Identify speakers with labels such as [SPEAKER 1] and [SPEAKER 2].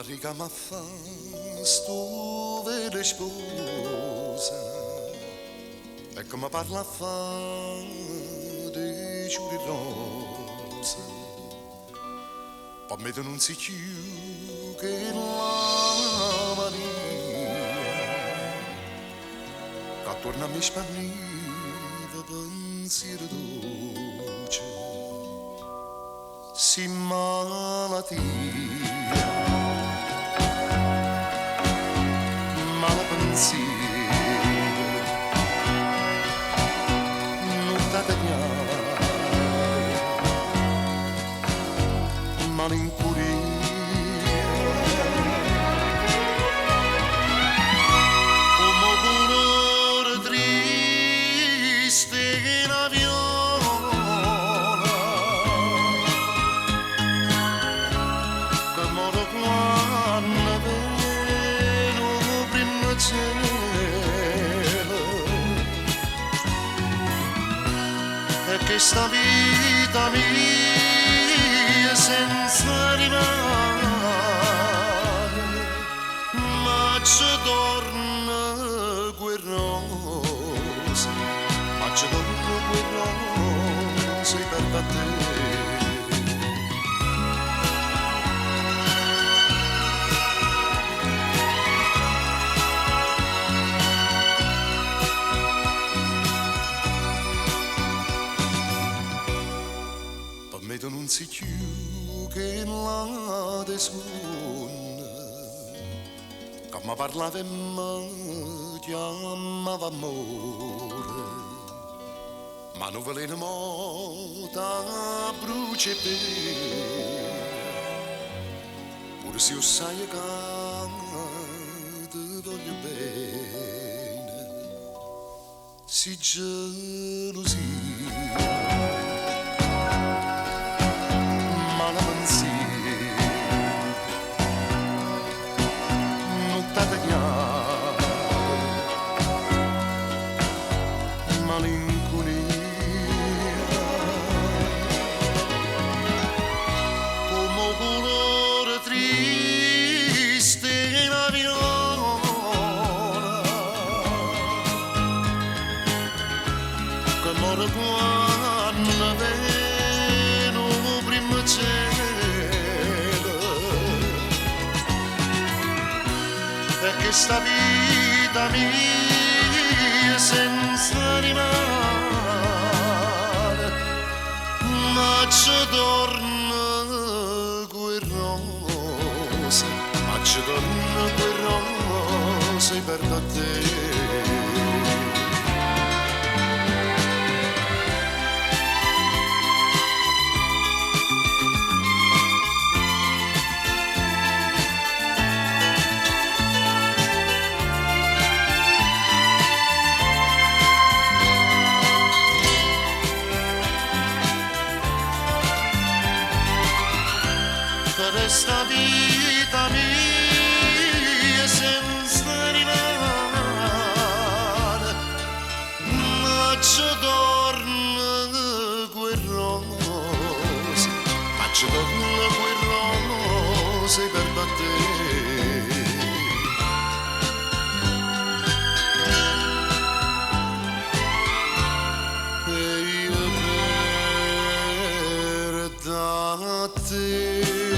[SPEAKER 1] la riga ma fa sto vele sposa e come parla fa di giuri rosa per me tu non si chiude che la Maria che torna a me spagniva pensiero dolce si malatia mala pensiero non da tagliare malincuria come colore triste che la viola che muore quando vedo prima cielo e che sta vita mia senza rimane ma ci torna quel rosa ma ci torna quel rosa per te. Me tu non si chiude la de suona che mi parlava e mi chiamava amore ma non voleva molta brucia per pure se io sai che ti voglio bene si gelosia come colore triste la viola che muore quando vedo prima cielo e che sta vita mia senza rimane ma ci torna quel rosa ma ci torna quel rosa per te. Questa vita mia senza rimane ma ci torna quel rosa ma ci torna quel rosa per te. E io per da te